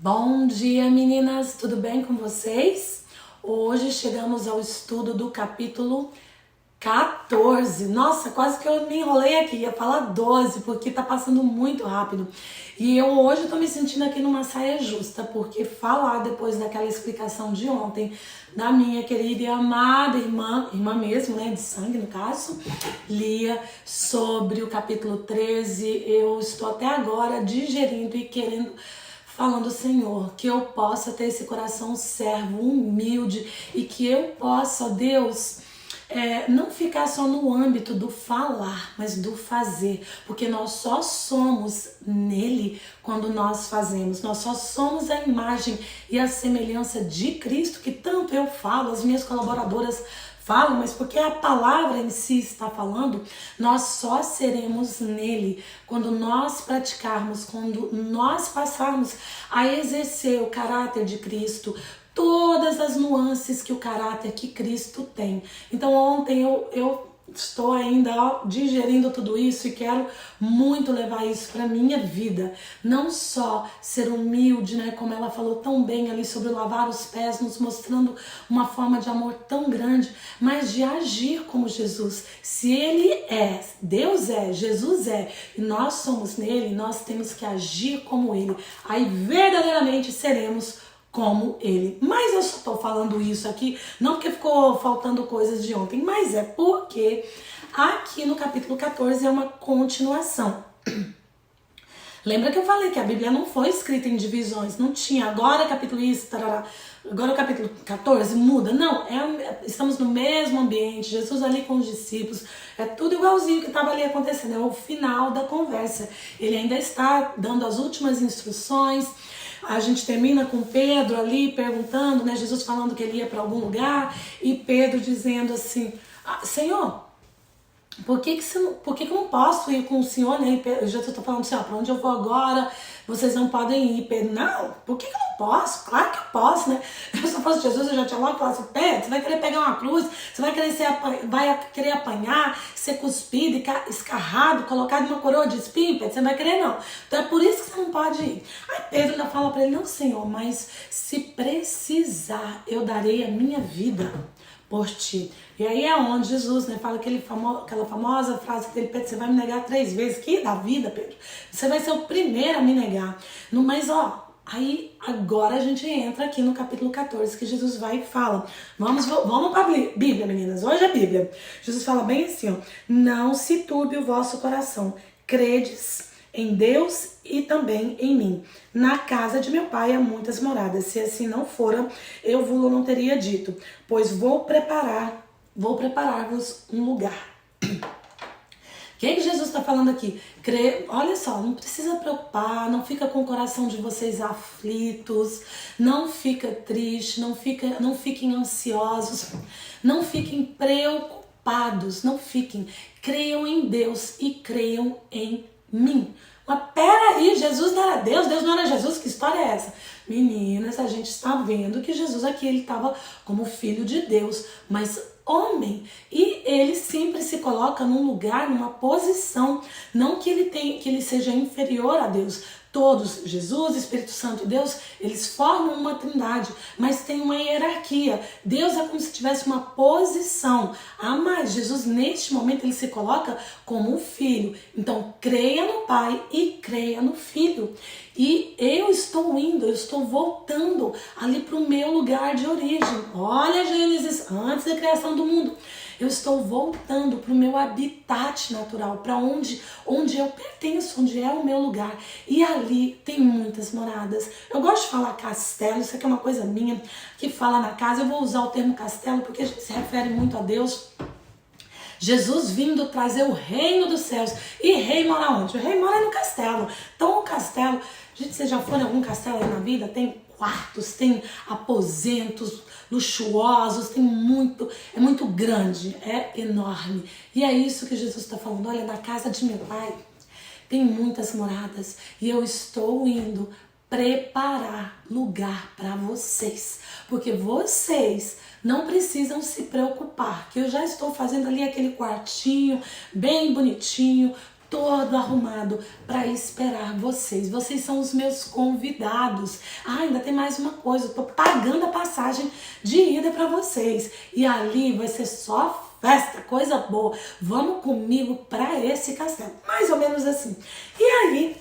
Bom dia, meninas, tudo bem com vocês? Hoje chegamos ao estudo do capítulo 14. Nossa, quase que eu me enrolei aqui, ia falar 12, porque tá passando muito rápido. E eu hoje tô me sentindo aqui numa saia justa, porque falar depois daquela explicação de ontem da minha querida e amada irmã mesmo, né, de sangue no caso, Lia, sobre o capítulo 13, eu estou até agora digerindo e querendo... falando, Senhor, que eu possa ter esse coração servo, humilde, e que eu possa, Deus, não ficar só no âmbito do falar, mas do fazer, porque nós só somos nele quando nós fazemos, nós só somos a imagem e a semelhança de Cristo, que tanto eu falo, as minhas colaboradoras falam, mas porque a palavra em si está falando, nós só seremos nele quando nós praticarmos, quando nós passarmos a exercer o caráter de Cristo, todas as nuances que o caráter que Cristo tem. Então ontem eu estou ainda digerindo tudo isso e quero muito levar isso para minha vida. Não só ser humilde, né, como ela falou tão bem ali sobre lavar os pés, nos mostrando uma forma de amor tão grande, mas de agir como Jesus. Se ele é, Deus é, Jesus é, e nós somos nele, nós temos que agir como ele. Aí verdadeiramente seremos como ele. Mas eu só tô falando isso aqui, não porque ficou faltando coisas de ontem, mas é porque aqui no capítulo 14 é uma continuação. Lembra que eu falei que a Bíblia não foi escrita em divisões, não tinha agora capítulo isso, tarará, agora o capítulo 14 muda, não, estamos no mesmo ambiente, Jesus ali com os discípulos, é tudo igualzinho que estava ali acontecendo, é o final da conversa, ele ainda está dando as últimas instruções. A gente termina com Pedro ali perguntando, né, Jesus falando que ele ia para algum lugar e Pedro dizendo assim, Senhor, por que eu não posso ir com o Senhor, né? E Jesus está falando assim, para onde eu vou agora, vocês não podem ir. Pedro, não, por que eu não posso? Claro que eu posso, né? Se eu fosse Jesus, eu já tinha logo falado assim, Pedro, você vai querer pegar uma cruz, você vai querer apanhar, ser cuspido, escarrado, colocado numa coroa de espinho, Pedro, você não vai querer não. Então é por isso que você não pode ir. Aí Pedro ainda fala para ele, não, Senhor, mas se precisar, eu darei a minha vida por ti. E aí é onde Jesus, né, fala aquela famosa frase dele, Pedro, você vai me negar 3 vezes. Que da vida, Pedro? Você vai ser o primeiro a me negar. Mas aí agora a gente entra aqui no capítulo 14, que Jesus vai e fala. Vamos para a Bíblia, meninas. Hoje é a Bíblia. Jesus fala bem assim, ó, não se turbe o vosso coração. Credes em Deus e também em mim. Na casa de meu pai há muitas moradas. Se assim não fora, eu vos não teria dito. Pois vou preparar-vos um lugar. O que Jesus está falando aqui? Olha só, não precisa preocupar, não fica com o coração de vocês aflitos, não fica triste, não fiquem ansiosos, não fiquem preocupados, não fiquem. Creiam em Deus e creiam em mim. Mas peraí, Jesus não era Deus não era Jesus, que história é essa? Meninas, a gente está vendo que Jesus aqui, ele estava como filho de Deus, mas homem, e ele sempre se coloca num lugar, numa posição, não que ele seja inferior a Deus. Todos, Jesus, Espírito Santo e Deus, eles formam uma trindade, mas tem uma hierarquia. Deus é como se tivesse uma posição. Mas Jesus, neste momento, ele se coloca como um filho. Então, creia no Pai e creia no Filho. E eu estou voltando ali para o meu lugar de origem. Olha, Gênesis, antes da criação do mundo. Eu estou voltando para o meu habitat natural, para onde eu pertenço, onde é o meu lugar. E ali tem muitas moradas. Eu gosto de falar castelo, isso aqui é uma coisa minha, que fala na casa. Eu vou usar o termo castelo porque a gente se refere muito a Deus. Jesus vindo trazer o reino dos céus. E rei mora onde? O rei mora no castelo. Então o castelo, gente, vocês já foram em algum castelo aí na vida? Tem quartos, tem aposentos luxuosos, é muito grande, é enorme. E é isso que Jesus está falando, olha, na casa de meu pai tem muitas moradas e eu estou indo preparar lugar para vocês, porque vocês não precisam se preocupar, que eu já estou fazendo ali aquele quartinho bem bonitinho, todo arrumado para esperar vocês. Vocês são os meus convidados. Ah, ainda tem mais uma coisa, eu tô pagando a passagem de ida para vocês. E ali vai ser só festa, coisa boa. Vamos comigo para esse castelo. Mais ou menos assim. E aí,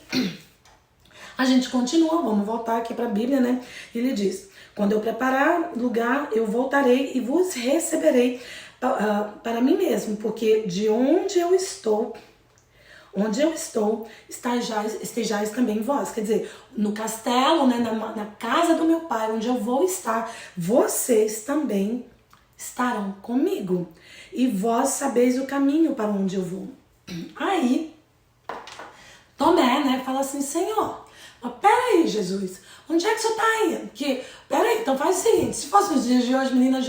a gente continua, vamos voltar aqui para a Bíblia, né? Ele diz: quando eu preparar lugar, eu voltarei e vos receberei para mim mesmo, porque de onde eu estou, estejais também vós. Quer dizer, no castelo, né, na casa do meu pai, onde eu vou estar, vocês também estarão comigo. E vós sabeis o caminho para onde eu vou. Aí, Tomé, né, fala assim: Senhor, mas peraí, Jesus, onde é que você está indo? Peraí, então faz o seguinte: se fosse nos dias de hoje, menina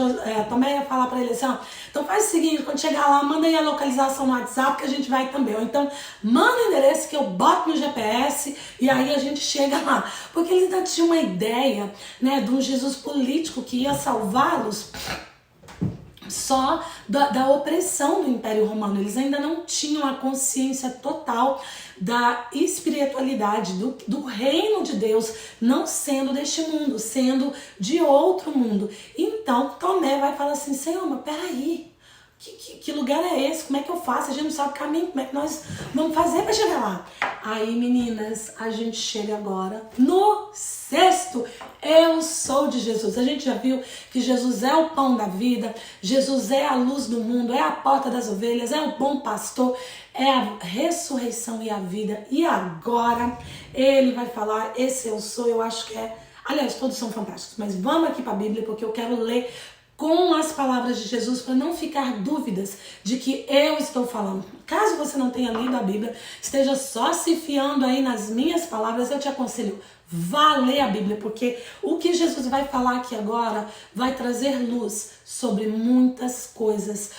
Tomé ia falar para ele assim: ó, então faz o seguinte, quando chegar lá, manda aí a localização no WhatsApp que a gente vai também. Ou então, manda o endereço que eu boto no GPS e aí a gente chega lá. Porque eles ainda tinham uma ideia, né, de um Jesus político que ia salvá-los só da opressão do Império Romano. Eles ainda não tinham a consciência total da espiritualidade, do reino de Deus, não sendo deste mundo, sendo de outro mundo. Então Tomé vai falar assim: Senhor, mas peraí, que lugar é esse? Como é que eu faço? A gente não sabe o caminho, como é que nós vamos fazer para chegar lá? Aí, meninas, a gente chega agora no sexto eu sou de Jesus. A gente já viu que Jesus é o pão da vida, Jesus é a luz do mundo, é a porta das ovelhas, é o bom pastor, é a ressurreição e a vida. E agora ele vai falar: esse eu sou. Eu acho que é, aliás, todos são fantásticos, mas vamos aqui para a Bíblia, porque eu quero ler com as palavras de Jesus, para não ficar dúvidas de que eu estou falando. Caso você não tenha lido a Bíblia, esteja só se fiando aí nas minhas palavras, eu te aconselho, vá ler a Bíblia, porque o que Jesus vai falar aqui agora vai trazer luz sobre muitas coisas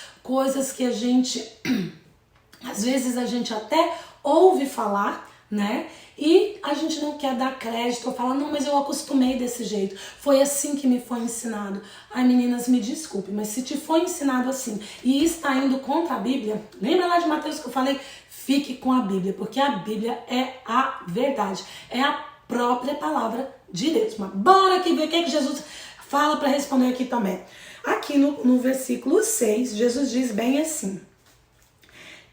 que a gente, às vezes a gente até ouve falar, né? E a gente não quer dar crédito ou falar: não, mas eu acostumei desse jeito, foi assim que me foi ensinado. Ai, meninas, me desculpe, mas se te foi ensinado assim e está indo contra a Bíblia, lembra lá de Mateus que eu falei? Fique com a Bíblia, porque a Bíblia é a verdade, é a própria palavra de Deus. Mas bora aqui ver o que Jesus fala para responder aqui também. Aqui no versículo 6, Jesus diz bem assim: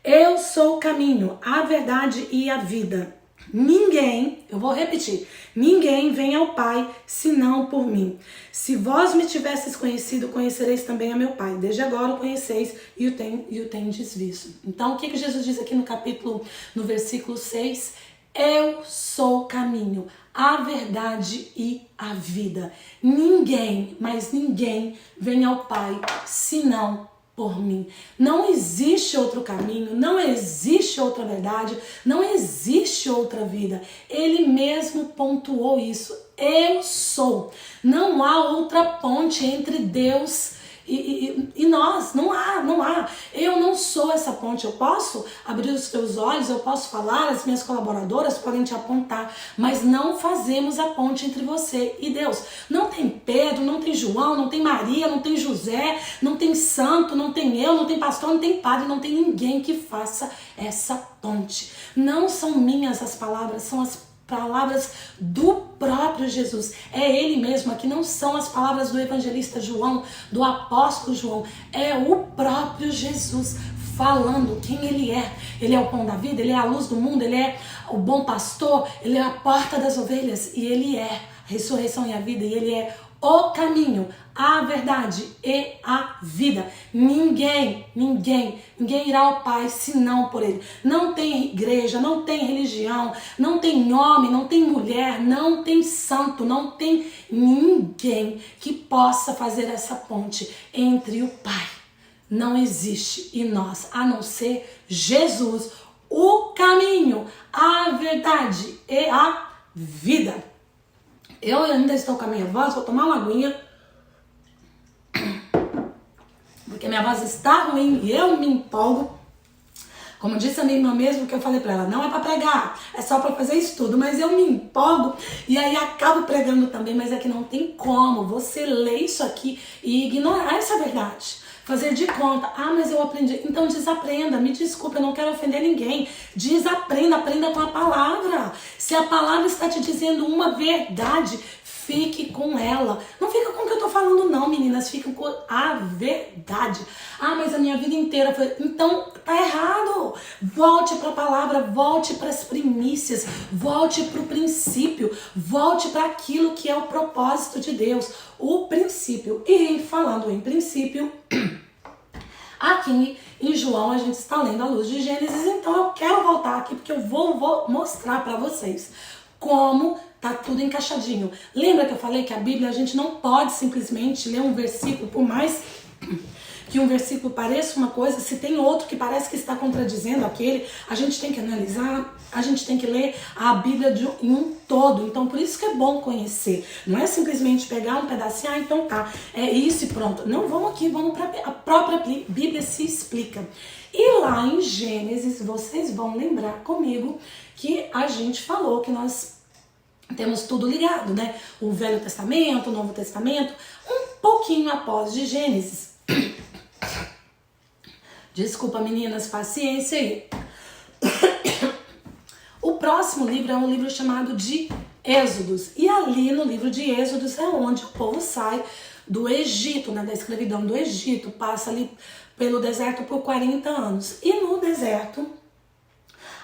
eu sou o caminho, a verdade e a vida. Ninguém, eu vou repetir, ninguém vem ao Pai senão por mim. Se vós me tivesseis conhecido, conhecereis também a meu Pai. Desde agora o conheceis e o tendes visto. Então, o que Jesus diz aqui no versículo 6? Eu sou o caminho, a verdade e a vida. Ninguém, mas ninguém vem ao Pai senão por mim. Não existe outro caminho, não existe outra verdade, não existe outra vida. Ele mesmo pontuou isso. Eu sou. Não há outra ponte entre Deus e nós. Não há. Eu não sou essa ponte. Eu posso abrir os teus olhos, eu posso falar, as minhas colaboradoras podem te apontar, mas não fazemos a ponte entre você e Deus. Não tem Pedro, não tem João, não tem Maria, não tem José, não tem santo, não tem eu, não tem pastor, não tem padre, não tem ninguém que faça essa ponte. Não são minhas as palavras, são as palavras do próprio Jesus. É ele mesmo, aqui não são as palavras do evangelista João, do apóstolo João, é o próprio Jesus falando quem ele é. Ele é o pão da vida, ele é a luz do mundo, ele é o bom pastor, ele é a porta das ovelhas e ele é a ressurreição e a vida, e ele é o caminho, a verdade e a vida. Ninguém irá ao Pai senão por ele. Não tem igreja, não tem religião, não tem homem, não tem mulher, não tem santo, não tem ninguém que possa fazer essa ponte entre o Pai. Não existe em nós, a não ser Jesus, o caminho, a verdade e a vida. Eu ainda estou com a minha voz, vou tomar uma aguinha, porque minha voz está ruim e eu me empolgo. Como disse a minha irmã mesmo, que eu falei pra ela, não é pra pregar, é só pra fazer estudo, mas eu me empolgo e aí acabo pregando também, mas é que não tem como você ler isso aqui e ignorar essa verdade. fazer de conta. Ah, mas eu aprendi. Então desaprenda, me desculpa, eu não quero ofender ninguém. Desaprenda, aprenda com a palavra. Se a palavra está te dizendo uma verdade, fique com ela. Não fica com o que eu tô falando não, meninas. Fica com a verdade. Ah, mas a minha vida inteira foi... Então, tá errado. Volte para a palavra, volte para as primícias, volte para o princípio, volte para aquilo que é o propósito de Deus, o princípio. E falando em princípio, aqui em João a gente está lendo a luz de Gênesis, então eu quero voltar aqui porque eu vou mostrar para vocês como tá tudo encaixadinho. Lembra que eu falei que a Bíblia a gente não pode simplesmente ler um versículo, por mais que um versículo pareça uma coisa, se tem outro que parece que está contradizendo aquele, a gente tem que analisar, a gente tem que ler a Bíblia em um todo. Então, por isso que é bom conhecer. Não é simplesmente pegar um pedacinho, então tá, é isso e pronto. Não, vamos aqui, vamos para a própria Bíblia se explica. E lá em Gênesis, vocês vão lembrar comigo que a gente falou que nós temos tudo ligado, né? O Velho Testamento, o Novo Testamento, um pouquinho após de Gênesis. Desculpa, meninas, paciência aí. O próximo livro é um livro chamado de Êxodos. E ali no livro de Êxodos é onde o povo sai do Egito, né, da escravidão do Egito, passa ali pelo deserto por 40 anos. E no deserto,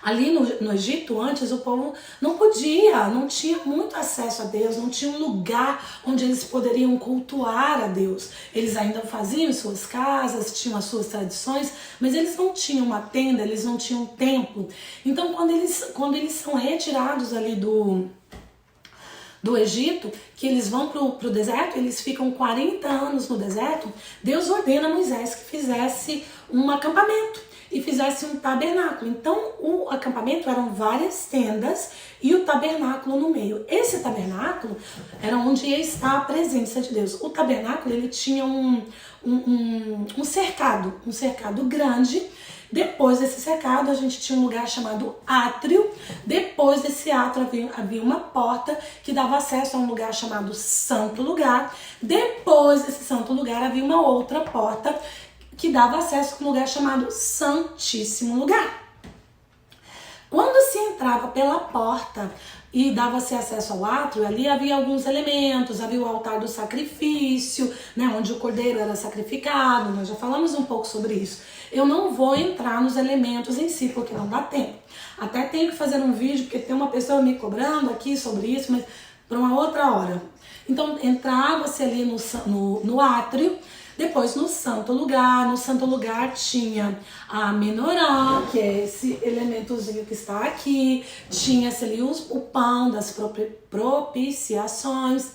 ali no Egito, antes o povo não podia, não tinha muito acesso a Deus, não tinha um lugar onde eles poderiam cultuar a Deus. Eles ainda faziam suas casas, tinham as suas tradições, mas eles não tinham uma tenda, eles não tinham um templo. Então, quando eles são retirados ali do Egito, que eles vão pro deserto, eles ficam 40 anos no deserto, Deus ordena a Moisés que fizesse um acampamento e fizesse um tabernáculo. Então o acampamento eram várias tendas e o tabernáculo no meio. Esse tabernáculo era onde ia estar a presença de Deus. O tabernáculo, ele tinha um cercado grande. Depois desse cercado a gente tinha um lugar chamado átrio. Depois desse átrio havia uma porta que dava acesso a um lugar chamado Santo Lugar. Depois desse Santo Lugar havia uma outra porta que dava acesso a um lugar chamado Santíssimo Lugar. Quando se entrava pela porta e dava-se acesso ao átrio, ali havia alguns elementos, havia o altar do sacrifício, né, onde o cordeiro era sacrificado, nós já falamos um pouco sobre isso. Eu não vou entrar nos elementos em si, porque não dá tempo. Até tenho que fazer um vídeo, porque tem uma pessoa me cobrando aqui sobre isso, mas para uma outra hora. Então entrava-se ali no átrio. Depois no Santo Lugar tinha a menorá, que é esse elementozinho que está aqui, tinha-se ali o pão das propiciações,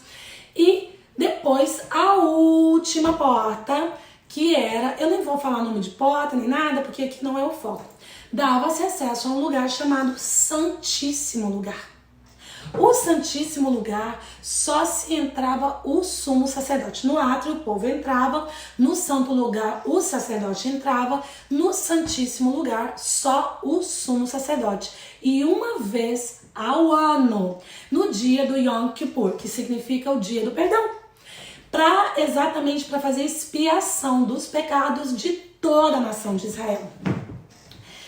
e depois a última porta, que era, eu nem vou falar o nome de porta nem nada, porque aqui não é o foco, dava-se acesso a um lugar chamado Santíssimo Lugar. O Santíssimo Lugar só se entrava o sumo sacerdote. No átrio o povo entrava, no Santo Lugar o sacerdote entrava, no Santíssimo Lugar só o sumo sacerdote. E uma vez ao ano, no dia do Yom Kippur, que significa o dia do perdão, exatamente para fazer expiação dos pecados de toda a nação de Israel.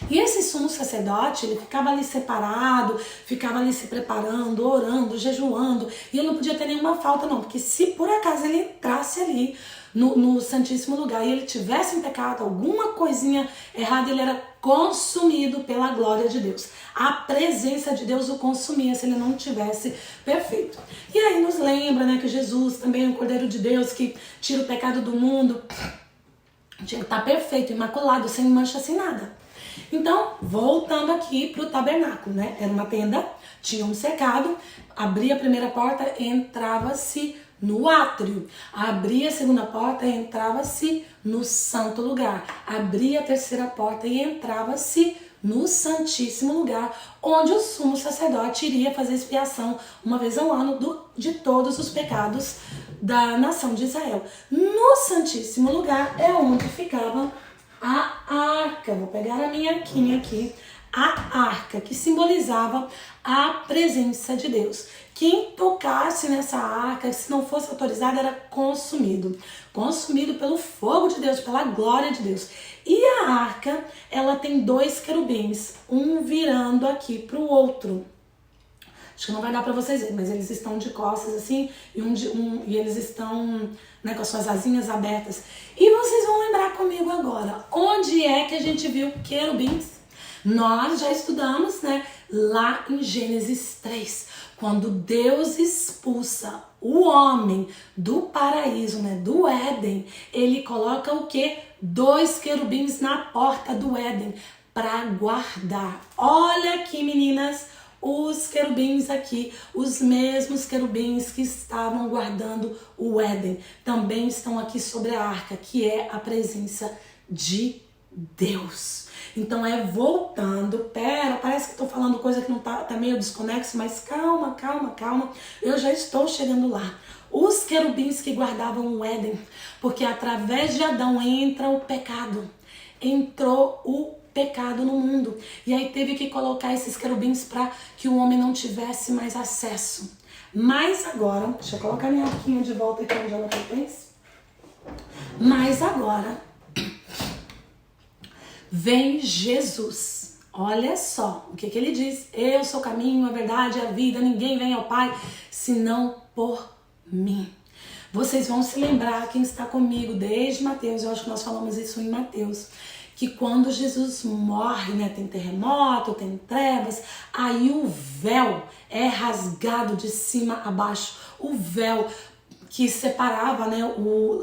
E esse sumo sacerdote, ele ficava ali separado, ficava ali se preparando, orando, jejuando, e ele não podia ter nenhuma falta não, porque se por acaso ele entrasse ali no Santíssimo Lugar e ele tivesse em pecado, alguma coisinha errada, ele era consumido pela glória de Deus. A presença de Deus o consumia se ele não tivesse perfeito. E aí nos lembra, né, que Jesus também é o Cordeiro de Deus que tira o pecado do mundo, tinha que estar perfeito, imaculado, sem mancha, sem nada. Então, voltando aqui para o tabernáculo, né? Era uma tenda, tinha um cercado, abria a primeira porta, entrava-se no átrio. Abria a segunda porta, entrava-se no Santo Lugar. Abria a terceira porta e entrava-se no Santíssimo Lugar, onde o sumo sacerdote iria fazer expiação uma vez ao ano de todos os pecados da nação de Israel. No Santíssimo Lugar é onde ficava a arca. Vou pegar a minha arquinha aqui. a arca, que simbolizava a presença de Deus. Quem tocasse nessa arca, se não fosse autorizado, era consumido. Consumido pelo fogo de Deus, pela glória de Deus. E a arca, ela tem 2 querubins, um virando aqui para o outro. Acho que não vai dar para vocês verem, mas eles estão de costas assim, e eles estão, né, com as suas asinhas abertas. E vocês vão lembrar comigo agora, onde é que a gente viu querubins? Nós já estudamos, né, lá em Gênesis 3, quando Deus expulsa o homem do paraíso, né, do Éden, ele coloca o quê? 2 querubins na porta do Éden para guardar. Olha aqui, meninas, os querubins aqui, os mesmos querubins que estavam guardando o Éden, também estão aqui sobre a arca, que é a presença de Deus. Então voltando, parece que estou falando coisa que não tá meio desconexo, mas calma, eu já estou chegando lá. Os querubins que guardavam o Éden, porque através de Adão entra o pecado, entrou o pecado no mundo, e aí teve que colocar esses querubins para que o homem não tivesse mais acesso. Mas agora, deixa eu colocar minha arquinha de volta aqui onde ela pertence. Mas agora vem Jesus. Olha só o que ele diz: eu sou o caminho, a verdade e a vida, ninguém vem ao Pai senão por mim. Vocês vão se lembrar, quem está comigo desde Mateus, eu acho que nós falamos isso em Mateus, que quando Jesus morre, né, tem terremoto, tem trevas, aí o véu é rasgado de cima a baixo, o véu que separava, né,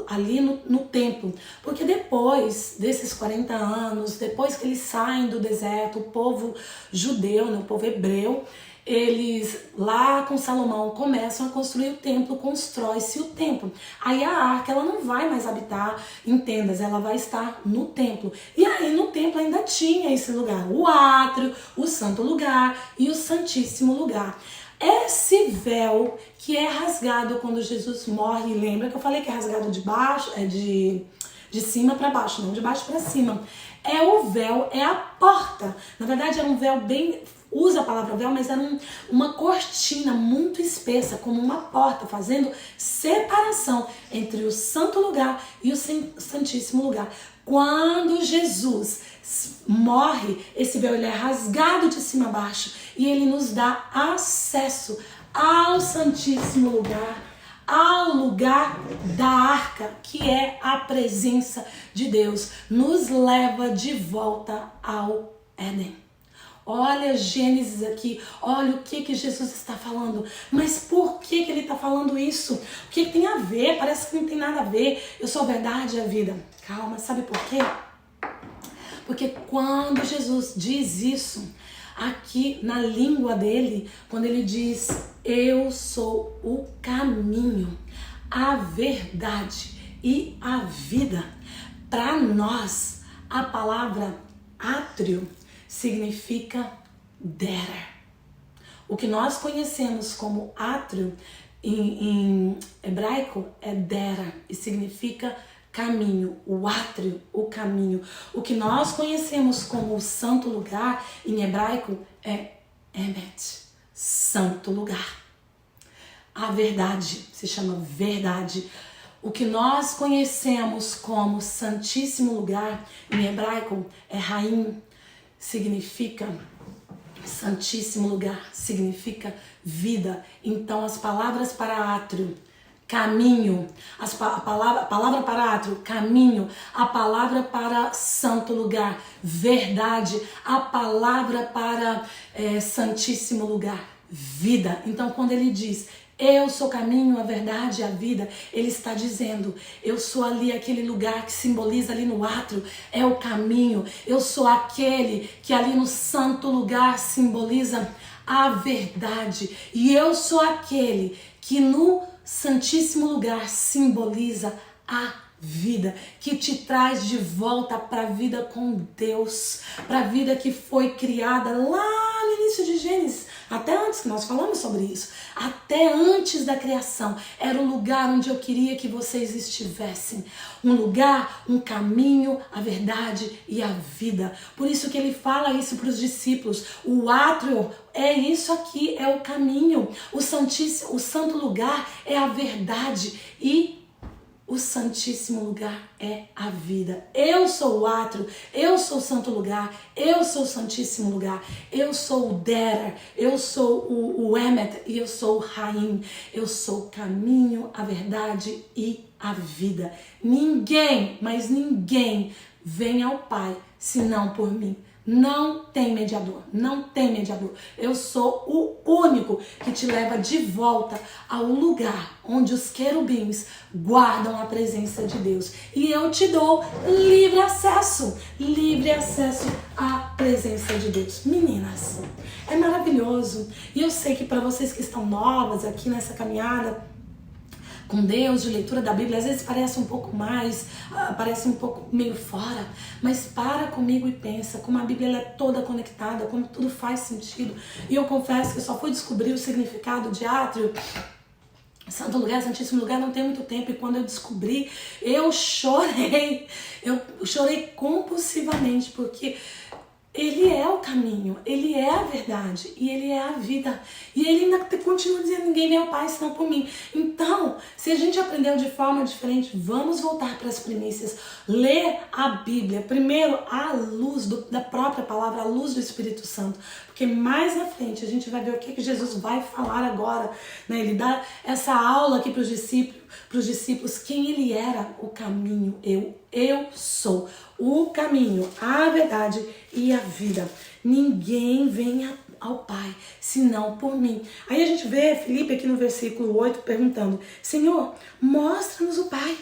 ali no templo. Porque depois desses 40 anos, depois que eles saem do deserto, o povo judeu, né, o povo hebreu, eles lá com Salomão começam a construir o templo, constrói-se o templo. Aí a arca, ela não vai mais habitar em tendas, ela vai estar no templo. E aí no templo ainda tinha esse lugar, o átrio, o santo lugar e o santíssimo lugar. Esse véu que é rasgado quando Jesus morre, lembra que eu falei que é rasgado de baixo, de cima para baixo, não de baixo para cima. É o véu, é a porta. Na verdade era um véu bem, usa a palavra véu, mas era uma cortina muito espessa, como uma porta, fazendo separação entre o santo lugar e o santíssimo lugar. Quando Jesus morre, esse véu ele é rasgado de cima a baixo e ele nos dá acesso ao santíssimo lugar, ao lugar da arca, que é a presença de Deus, nos leva de volta ao Éden. Olha Gênesis aqui, olha o que Jesus está falando. Mas por que ele está falando isso? O que tem a ver? Parece que não tem nada a ver. Eu sou a verdade e a vida. Calma, sabe por quê? Porque quando Jesus diz isso, aqui na língua dele, quando ele diz: eu sou o caminho, a verdade e a vida, para nós a palavra átrio significa dera. O que nós conhecemos como átrio em hebraico é dera e significa caminho, o átrio, o caminho. O que nós conhecemos como o santo lugar em hebraico é emet, santo lugar. A verdade se chama verdade. O que nós conhecemos como santíssimo lugar em hebraico é Haim, significa santíssimo lugar, significa vida. Então as palavras para átrio, caminho, a palavra para átrio, caminho, a palavra para santo lugar, verdade, a palavra para santíssimo lugar, vida. Então quando ele diz: eu sou o caminho, a verdade e a vida, ele está dizendo: eu sou ali aquele lugar que simboliza ali no átrio, é o caminho. Eu sou aquele que ali no santo lugar simboliza a verdade. E eu sou aquele que no santíssimo lugar simboliza a vida, que te traz de volta para a vida com Deus, para a vida que foi criada lá no início de Gênesis, Até antes, que nós falamos sobre isso. Até antes da criação, era o lugar onde eu queria que vocês estivessem. Um lugar, um caminho, a verdade e a vida. Por isso que ele fala isso para os discípulos. O átrio é isso aqui, é o caminho. O santo lugar é a verdade e o santíssimo lugar é a vida. Eu sou o átrio, eu sou o santo lugar, eu sou o santíssimo lugar, eu sou o Derer, eu sou o Emet e eu sou o Raim. Eu sou o caminho, a verdade e a vida. Ninguém, mas ninguém vem ao Pai senão por mim. Não tem mediador, não tem mediador. Eu sou o único que te leva de volta ao lugar onde os querubins guardam a presença de Deus. E eu te dou livre acesso à presença de Deus. Meninas, é maravilhoso. E eu sei que para vocês que estão novas aqui nessa caminhada com Deus, de leitura da Bíblia, às vezes parece um pouco mais, parece um pouco meio fora, mas para comigo e pensa como a Bíblia ela é toda conectada, como tudo faz sentido. E eu confesso que eu só fui descobrir o significado de átrio, santo lugar, santíssimo lugar, não tem muito tempo, e quando eu descobri, eu chorei compulsivamente, porque ele é o caminho, ele é a verdade e ele é a vida. E ele ainda continua dizendo, ninguém vem ao Pai senão por mim. Então, se a gente aprendeu de forma diferente, vamos voltar para as primícias. Ler a Bíblia, primeiro à luz da própria palavra, à luz do Espírito Santo. Porque mais na frente a gente vai ver o que Jesus vai falar agora. Né? Ele dá essa aula aqui para os discípulos, quem ele era, o caminho. Eu sou o caminho, a verdade e a vida. Ninguém vem ao Pai senão por mim. Aí a gente vê Filipe aqui no versículo 8 perguntando, Senhor, mostra-nos o Pai.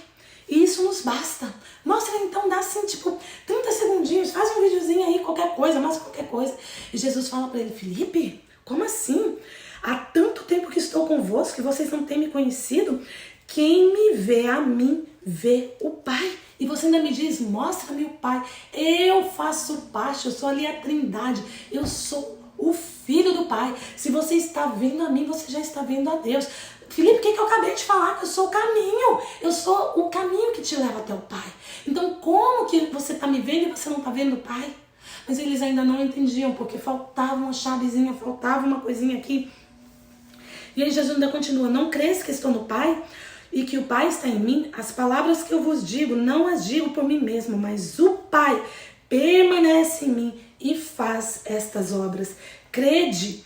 E isso nos basta. Mostra então, dá assim, 30 segundinhos, faz um videozinho aí, qualquer coisa, mostra qualquer coisa. E Jesus fala para ele, Filipe, como assim? Há tanto tempo que estou convosco que vocês não têm me conhecido. Quem me vê a mim, vê o Pai. E você ainda me diz, mostra-me o Pai. Eu faço parte, eu sou ali a Trindade. Eu sou o Filho do Pai. Se você está vendo a mim, você já está vendo a Deus. Filipe, o que eu acabei de falar? Que eu sou o caminho. Eu sou o caminho que te leva até o Pai. Então, como que você está me vendo e você não está vendo o Pai? Mas eles ainda não entendiam, porque faltava uma chavezinha, faltava uma coisinha aqui. E aí Jesus ainda continua, não crês que estou no Pai e que o Pai está em mim? As palavras que eu vos digo, não as digo por mim mesmo, mas o Pai permanece em mim e faz estas obras. Crede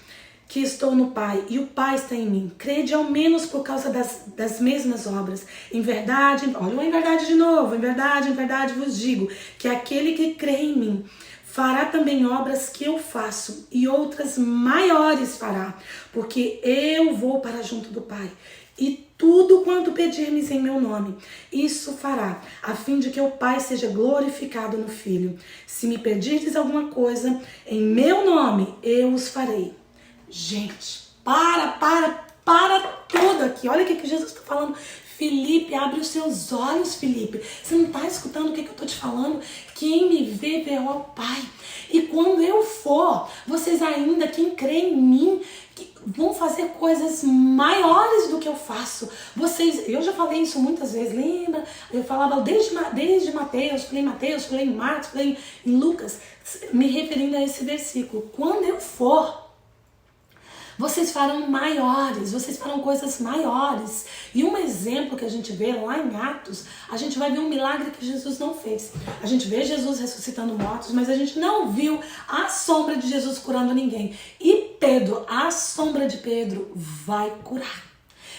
que estou no Pai e o Pai está em mim. Crede ao menos por causa das mesmas obras. Em verdade, olha, em verdade de novo, em verdade vos digo, que aquele que crê em mim fará também obras que eu faço e outras maiores fará, porque eu vou para junto do Pai. E tudo quanto pedirmes em meu nome, isso fará, a fim de que o Pai seja glorificado no Filho. Se me pedirdes alguma coisa em meu nome, eu os farei. Gente, para tudo aqui. Olha o que Jesus está falando. Filipe, abre os seus olhos, Filipe. Você não está escutando o que eu estou te falando? Quem me vê, vê ao Pai. E quando eu for, vocês ainda, quem crê em mim, vão fazer coisas maiores do que eu faço. Eu já falei isso muitas vezes, lembra? Eu falava desde Mateus, falei em Marcos, falei em Lucas, me referindo a esse versículo. Quando eu for, vocês farão maiores, vocês farão coisas maiores. E um exemplo que a gente vê lá em Atos, a gente vai ver um milagre que Jesus não fez. A gente vê Jesus ressuscitando mortos, mas a gente não viu a sombra de Jesus curando ninguém. E Pedro, a sombra de Pedro vai curar.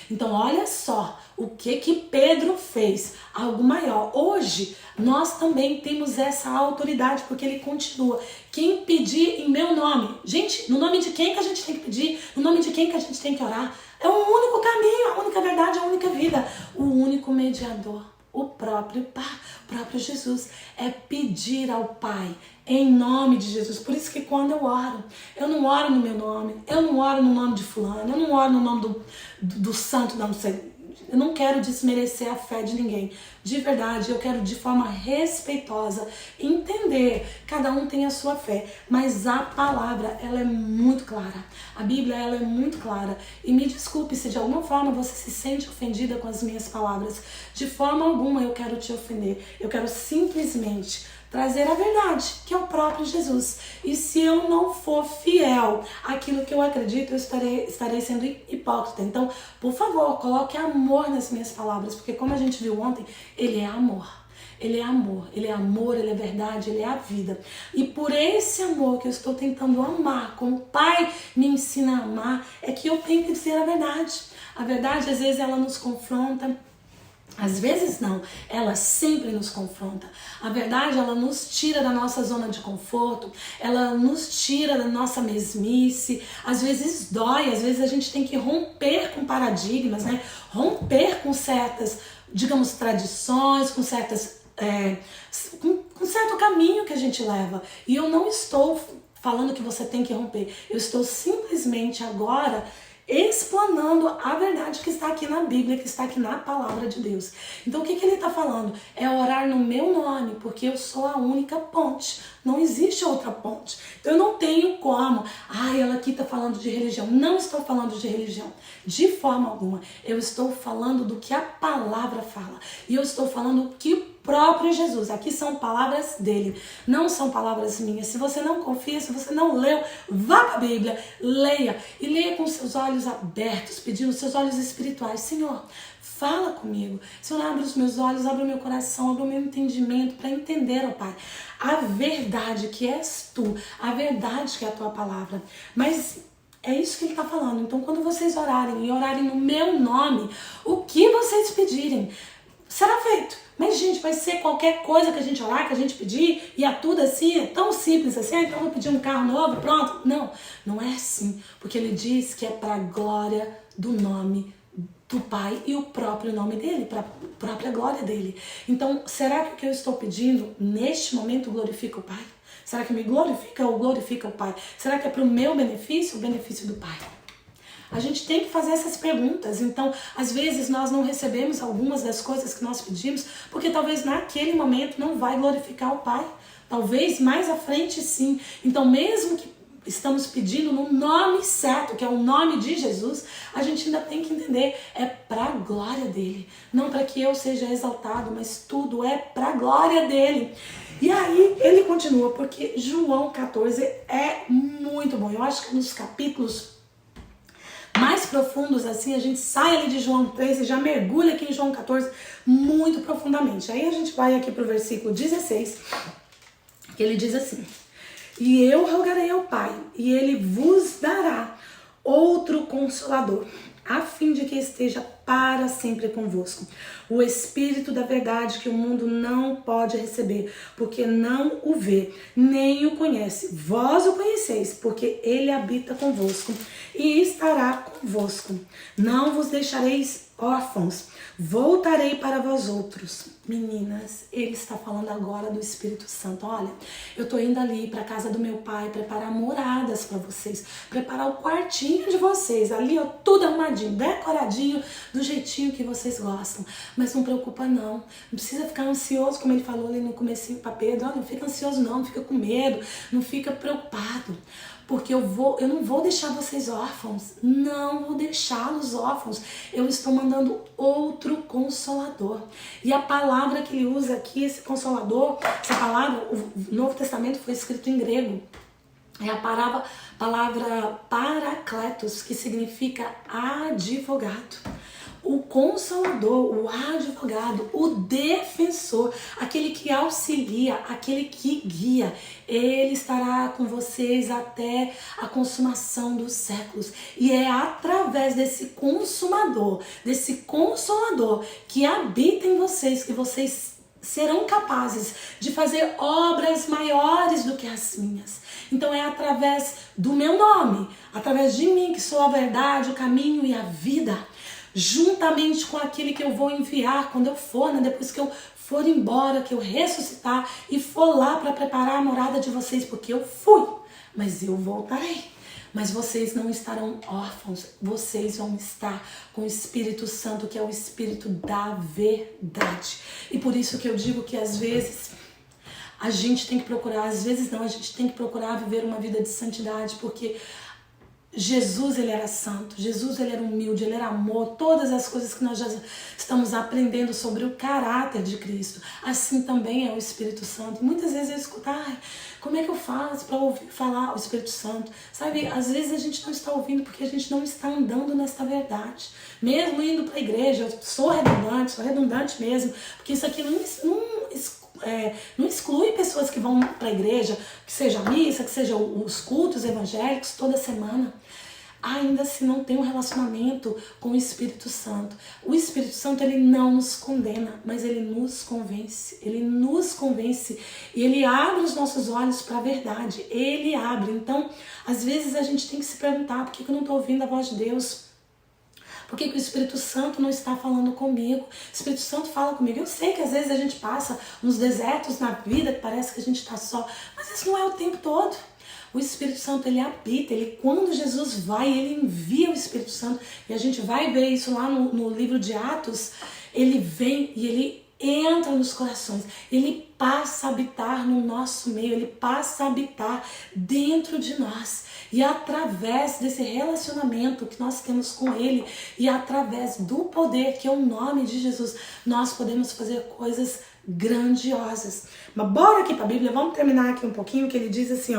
Então olha só o que Pedro fez, algo maior. Hoje nós também temos essa autoridade, porque ele continua. Quem pedir em meu nome, gente, no nome de quem que a gente tem que pedir? No nome de quem que a gente tem que orar? É o único caminho, a única verdade, a única vida, o único mediador, o próprio Jesus. É pedir ao Pai em nome de Jesus. Por isso que quando eu oro, eu não oro no meu nome, eu não oro no nome de fulano, eu não oro no nome do santo, não sei. eu não quero desmerecer a fé de ninguém. De verdade, eu quero de forma respeitosa entender. Cada um tem a sua fé, mas a palavra, ela é muito clara. A Bíblia, ela é muito clara. E me desculpe se de alguma forma você se sente ofendida com as minhas palavras. De forma alguma eu quero te ofender. Eu quero simplesmente trazer a verdade, que é o próprio Jesus. E se eu não for fiel àquilo que eu acredito, eu estarei sendo hipócrita. Então, por favor, coloque amor nas minhas palavras, porque como a gente viu ontem, ele é amor. Ele é amor, ele é amor, ele é verdade, ele é a vida. E por esse amor que eu estou tentando amar, como o Pai me ensina a amar, é que eu tenho que dizer a verdade. A verdade, às vezes, ela nos confronta. Às vezes não, ela sempre nos confronta. A verdade, ela nos tira da nossa zona de conforto, ela nos tira da nossa mesmice, às vezes dói, às vezes a gente tem que romper com paradigmas, né? Romper com certas, digamos, tradições, com certas, com certo caminho que a gente leva. E eu não estou falando que você tem que romper, eu estou simplesmente agora explanando a verdade que está aqui na Bíblia, que está aqui na palavra de Deus. Então o que ele está falando? É orar no meu nome, porque eu sou a única ponte. Não existe outra ponte. Então eu não tenho como. Ela aqui está falando de religião. Não estou falando de religião. De forma alguma. Eu estou falando do que a palavra fala. E eu estou falando o que o próprio Jesus. Aqui são palavras dele. Não são palavras minhas. Se você não confia, se você não leu, vá para a Bíblia, leia. E leia com seus olhos abertos, pedindo seus olhos espirituais. Senhor, fala comigo. Senhor, abre os meus olhos, abre o meu coração, abre o meu entendimento para entender, ó Pai, a verdade que és tu, a verdade que é a tua palavra. Mas é isso que ele está falando. Então, quando vocês orarem e orarem no meu nome, o que vocês pedirem será feito. Mas, gente, vai ser qualquer coisa que a gente orar, que a gente pedir, e é tudo assim, é tão simples assim, então eu vou pedir um carro novo, pronto. Não, não é assim, porque ele diz que é para a glória do nome do Pai e o próprio nome dele, para a própria glória dele. Então, será que o que eu estou pedindo neste momento glorifica o Pai? Será que me glorifica ou glorifica o Pai? Será que é para o meu benefício, o benefício do Pai? A gente tem que fazer essas perguntas. Então, às vezes nós não recebemos algumas das coisas que nós pedimos, porque talvez naquele momento não vai glorificar o Pai. Talvez mais à frente sim. Então, mesmo que estamos pedindo no nome certo, que é o nome de Jesus, a gente ainda tem que entender, é para a glória dele. Não para que eu seja exaltado, mas tudo é para a glória dele. E aí ele continua, porque João 14 é muito bom. Eu acho que nos capítulos mais profundos assim, a gente sai ali de João 13 e já mergulha aqui em João 14 muito profundamente. Aí a gente vai aqui pro versículo 16, que ele diz assim: e eu rogarei ao Pai, e ele vos dará outro Consolador, a fim de que esteja para sempre convosco. O Espírito da verdade, que o mundo não pode receber, porque não o vê, nem o conhece. Vós o conheceis, porque ele habita convosco e estará convosco. Não vos deixareis órfãos, voltarei para vós outros. Meninas, ele está falando agora do Espírito Santo. Olha, eu tô indo ali para casa do meu pai preparar moradas para vocês, preparar o quartinho de vocês, ali ó, tudo arrumadinho, decoradinho, do jeitinho que vocês gostam. Mas não preocupa não precisa ficar ansioso, como ele falou ali no comecinho para Pedro. Olha, não fica ansioso não fica com medo, não fica preocupado. Porque eu não vou deixar vocês órfãos, não vou deixá-los órfãos. Eu estou mandando outro Consolador. E a palavra que ele usa aqui, esse Consolador, essa palavra, o Novo Testamento foi escrito em grego. É a palavra Parakletos, que significa advogado. O Consolador, o advogado, o defensor, aquele que auxilia, aquele que guia, ele estará com vocês até a consumação dos séculos. E é através desse consumador, desse Consolador que habita em vocês, que vocês serão capazes de fazer obras maiores do que as minhas. Então é através do meu nome, através de mim, que sou a verdade, o caminho e a vida, juntamente com aquele que eu vou enviar quando eu for, né? Depois que eu for embora, que eu ressuscitar e for lá para preparar a morada de vocês, porque eu fui, mas eu voltarei. Mas vocês não estarão órfãos, vocês vão estar com o Espírito Santo, que é o Espírito da verdade. E por isso que eu digo que às vezes a gente tem que procurar, às vezes não, a gente tem que procurar viver uma vida de santidade, porque Jesus, ele era santo, Jesus, ele era humilde, ele era amor, todas as coisas que nós já estamos aprendendo sobre o caráter de Cristo. Assim também é o Espírito Santo. E muitas vezes eu escuto, como é que eu faço para ouvir falar o Espírito Santo? Sabe, às vezes a gente não está ouvindo porque a gente não está andando nesta verdade. Mesmo indo para a igreja, eu sou redundante mesmo, porque isso aqui não exclui pessoas que vão para a igreja, que seja a missa, que seja os cultos evangélicos toda semana. Ainda se não tem um relacionamento com o Espírito Santo. O Espírito Santo, ele não nos condena, mas ele nos convence. Ele nos convence e ele abre os nossos olhos para a verdade. Ele abre. Então, às vezes a gente tem que se perguntar, por que eu não estou ouvindo a voz de Deus? Por que o Espírito Santo não está falando comigo? O Espírito Santo fala comigo. Eu sei que às vezes a gente passa uns desertos na vida que parece que a gente está só, mas isso não é o tempo todo. O Espírito Santo, ele habita, quando Jesus vai, ele envia o Espírito Santo, e a gente vai ver isso lá no livro de Atos, ele vem e ele entra nos corações, ele passa a habitar no nosso meio, ele passa a habitar dentro de nós. E através desse relacionamento que nós temos com ele, e através do poder que é o nome de Jesus, nós podemos fazer coisas grandiosas. Mas bora aqui para a Bíblia, vamos terminar aqui um pouquinho, que ele diz assim,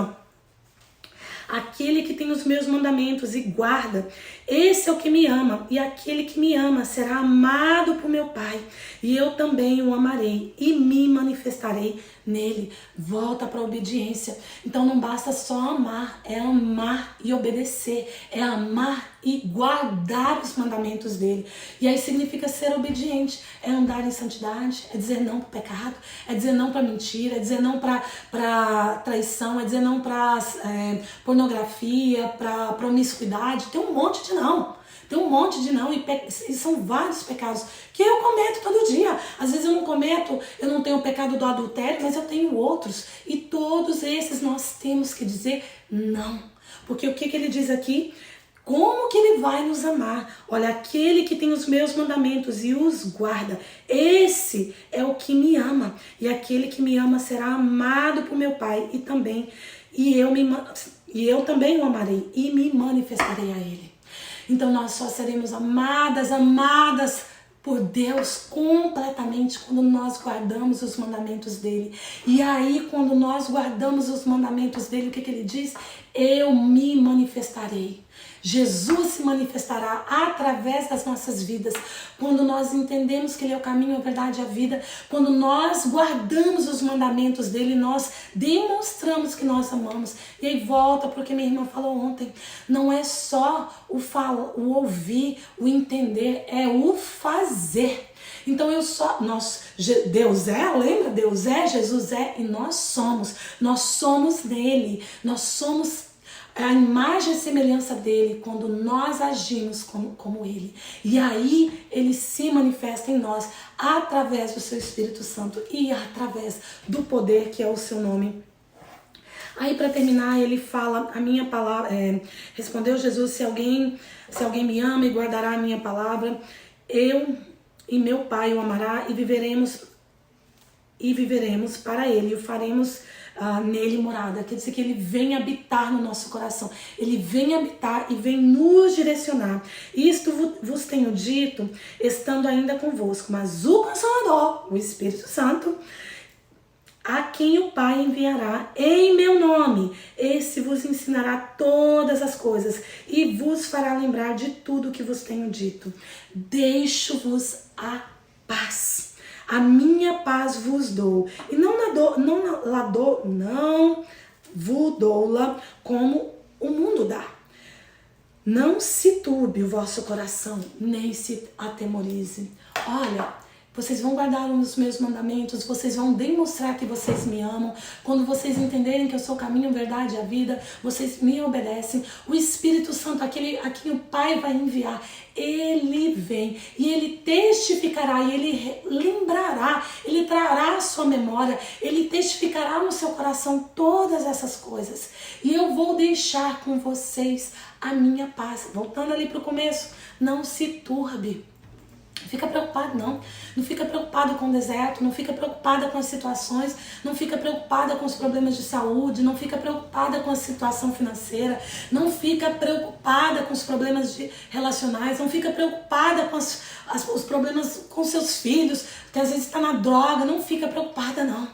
aquele que tem os meus mandamentos e guarda, esse é o que me ama, e aquele que me ama será amado por meu Pai, e eu também o amarei e me manifestarei nele. Volta para a obediência. Então não basta só amar, é amar e obedecer, é amar e guardar os mandamentos dele. E aí significa ser obediente, é andar em santidade, é dizer não para o pecado, é dizer não para mentira, é dizer não para traição, é dizer não para pornografia, para promiscuidade. Tem um monte de não. Tem um monte de não, e são vários pecados que eu cometo todo dia. Às vezes eu não tenho o pecado do adultério, mas eu tenho outros. E todos esses nós temos que dizer não. Porque o que ele diz aqui? Como que ele vai nos amar? Olha, aquele que tem os meus mandamentos e os guarda, esse é o que me ama. E aquele que me ama será amado por meu Pai, e eu também o amarei e me manifestarei a ele. Então nós só seremos amadas por Deus completamente quando nós guardamos os mandamentos dele. E aí, quando nós guardamos os mandamentos dele, o que ele diz? Eu me manifestarei. Jesus se manifestará através das nossas vidas. Quando nós entendemos que ele é o caminho, a verdade e a vida, quando nós guardamos os mandamentos dele, nós demonstramos que nós amamos. E aí volta para o que minha irmã falou ontem. Não é só o ouvir, o entender, é o fazer. Então Deus é, lembra? Deus é, Jesus é e nós somos nele, nós somos a imagem e semelhança dele quando nós agimos como ele. E aí ele se manifesta em nós através do seu Espírito Santo e através do poder que é o seu nome. Aí para terminar ele fala, a minha palavra, respondeu Jesus, se alguém me ama e guardará a minha palavra, eu e meu Pai o amará e viveremos para ele, e o faremos nele morada. Quer dizer que ele vem habitar no nosso coração, ele vem habitar e vem nos direcionar. Isto vos tenho dito, estando ainda convosco, mas o Consolador, o Espírito Santo, a quem o Pai enviará em meu nome, esse vos ensinará todas as coisas e vos fará lembrar de tudo que vos tenho dito. Deixo-vos a paz. A minha paz vos dou, e não vos dou-la como o mundo dá. Não se turbe o vosso coração, nem se atemorize. Olha, vocês vão guardar os meus mandamentos, vocês vão demonstrar que vocês me amam. Quando vocês entenderem que eu sou o caminho, a verdade e a vida, vocês me obedecem. O Espírito Santo, aquele a quem o Pai vai enviar, ele vem e ele testificará, e ele lembrará, ele trará a sua memória, ele testificará no seu coração todas essas coisas. E eu vou deixar com vocês a minha paz. Voltando ali para o começo, não se turbe. Não fica preocupado não. Não fica preocupado com o deserto, não fica preocupada com as situações, não fica preocupada com os problemas de saúde, não fica preocupada com a situação financeira, não fica preocupada com os problemas relacionais, não fica preocupada com os problemas com seus filhos, que às vezes está na droga, não fica preocupada não.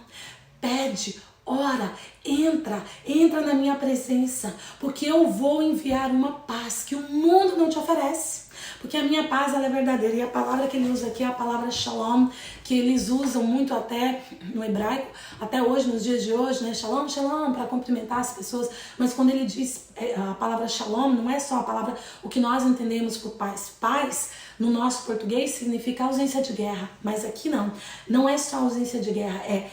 Pede, ora, entra na minha presença, porque eu vou enviar uma paz que o mundo não te oferece. Porque a minha paz, ela é verdadeira. E a palavra que ele usa aqui é a palavra shalom, que eles usam muito até no hebraico, até hoje, nos dias de hoje, né? Shalom, shalom, para cumprimentar as pessoas. Mas quando ele diz a palavra shalom, não é só a palavra, o que nós entendemos por paz. Paz, no nosso português, significa ausência de guerra. Mas aqui não. Não é só ausência de guerra, é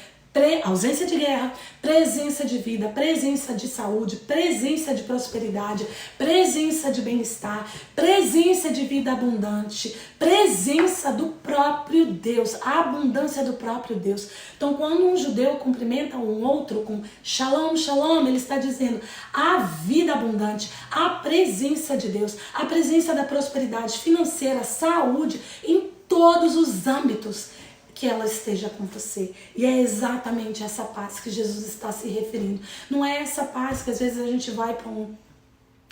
ausência de guerra, presença de vida, presença de saúde, presença de prosperidade, presença de bem-estar, presença de vida abundante, presença do próprio Deus, a abundância do próprio Deus. Então, quando um judeu cumprimenta um outro com shalom, shalom, ele está dizendo a vida abundante, a presença de Deus, a presença da prosperidade financeira, saúde, em todos os âmbitos, que ela esteja com você. E é exatamente essa paz que Jesus está se referindo. Não é essa paz que às vezes a gente vai para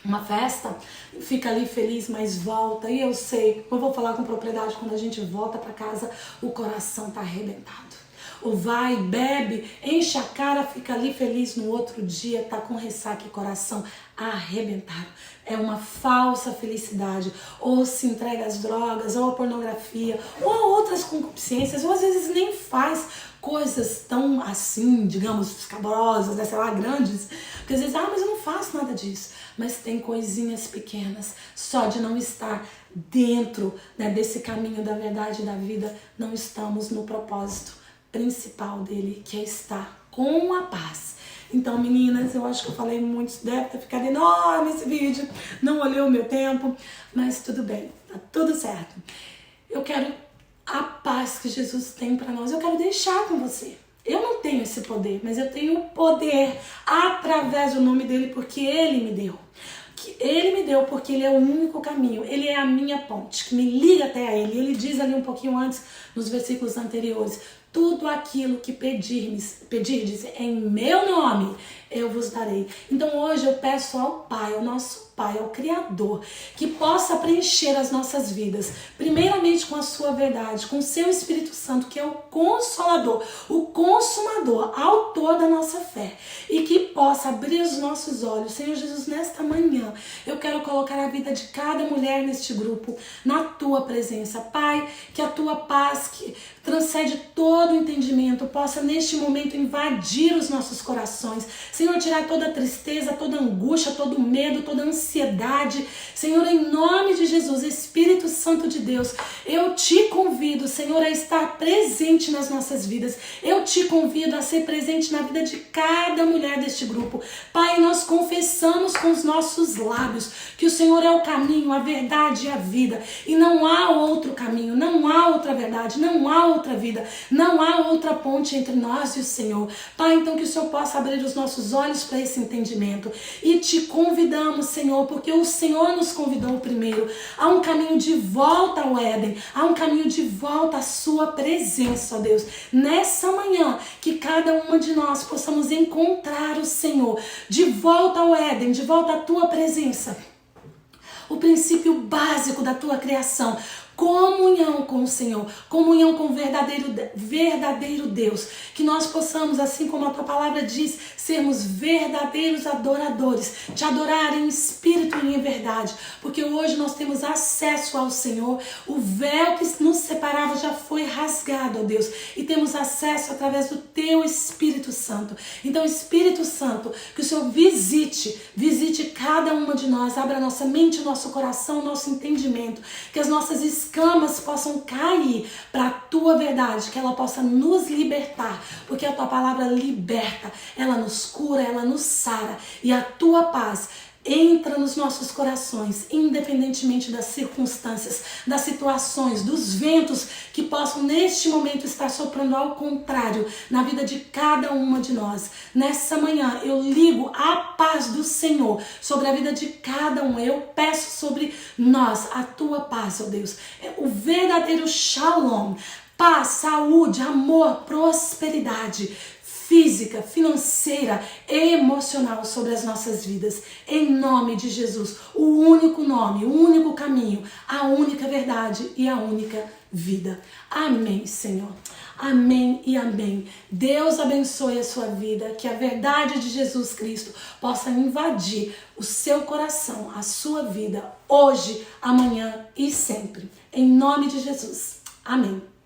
uma festa, fica ali feliz, mas volta. E eu sei, eu vou falar com propriedade, quando a gente volta para casa, o coração está arrebentado. Ou vai, bebe, enche a cara, fica ali feliz, no outro dia tá com ressaca e coração arrebentado. É uma falsa felicidade. Ou se entrega às drogas, ou à pornografia, ou a outras concupiscências, ou às vezes nem faz coisas tão assim, digamos, escabrosas, né, sei lá, grandes. Porque às vezes, mas eu não faço nada disso. Mas tem coisinhas pequenas, só de não estar dentro, né, desse caminho da verdade e da vida, não estamos no propósito principal dele, que é estar com a paz. Então, meninas, eu acho que eu falei muito, deve ter ficado enorme esse vídeo, não olhei o meu tempo, mas tudo bem, tá tudo certo. Eu quero a paz que Jesus tem para nós, eu quero deixar com você. Eu não tenho esse poder, mas eu tenho o poder através do nome dele, porque ele me deu. Ele me deu porque ele é o único caminho, ele é a minha ponte, que me liga até a ele. Ele diz ali um pouquinho antes, nos versículos anteriores, tudo aquilo que pedirdes em meu nome, eu vos darei. Então hoje eu peço ao Pai, ao nosso Pai, ao Criador, que possa preencher as nossas vidas, primeiramente com a sua verdade, com o seu Espírito Santo, que é o Consolador, o Consumador, autor da nossa fé, e que possa abrir os nossos olhos. Senhor Jesus, nesta manhã, eu quero colocar a vida de cada mulher neste grupo na tua presença. Pai, que a tua paz, que transcende todo o entendimento, possa neste momento invadir os nossos corações. Senhor, tirar toda a tristeza, toda a angústia, todo o medo, toda a ansiedade. Senhor, em nome de Jesus, Espírito Santo de Deus, eu te convido, Senhor, a estar presente nas nossas vidas. Eu te convido a ser presente na vida de cada mulher deste grupo. Pai, nós confessamos com os nossos lábios que o Senhor é o caminho, a verdade e a vida. E não há outro caminho, não há outra verdade, não há outra vida, não há outra ponte entre nós e o Senhor. Pai, então que o Senhor possa abrir os nossos olhos para esse entendimento. E te convidamos, Senhor, porque o Senhor nos convidou primeiro. Há um caminho de volta ao Éden, há um caminho de volta à sua presença, ó Deus. Nessa manhã, que cada uma de nós possamos encontrar o Senhor de volta ao Éden, de volta à tua presença. O princípio básico da tua criação, comunhão com o Senhor, comunhão com o verdadeiro Deus, que nós possamos, assim como a tua palavra diz, sermos verdadeiros adoradores, te adorar em espírito e em verdade, porque hoje nós temos acesso ao Senhor. O véu que nos separava já foi rasgada, ó Deus, e temos acesso através do Teu Espírito Santo. Então, Espírito Santo, que o Senhor visite cada uma de nós, abra nossa mente, nosso coração, nosso entendimento, que as nossas escamas possam cair para a Tua verdade, que ela possa nos libertar, porque a Tua palavra liberta, ela nos cura, ela nos sara, e a Tua paz entra nos nossos corações, independentemente das circunstâncias, das situações, dos ventos que possam neste momento estar soprando ao contrário na vida de cada uma de nós. Nessa manhã eu ligo a paz do Senhor sobre a vida de cada um. Eu peço sobre nós a Tua paz, ó Deus, o verdadeiro shalom, paz, saúde, amor, prosperidade física, financeira, emocional sobre as nossas vidas. Em nome de Jesus, o único nome, o único caminho, a única verdade e a única vida. Amém, Senhor. Amém e amém. Deus abençoe a sua vida, que a verdade de Jesus Cristo possa invadir o seu coração, a sua vida, hoje, amanhã e sempre. Em nome de Jesus. Amém.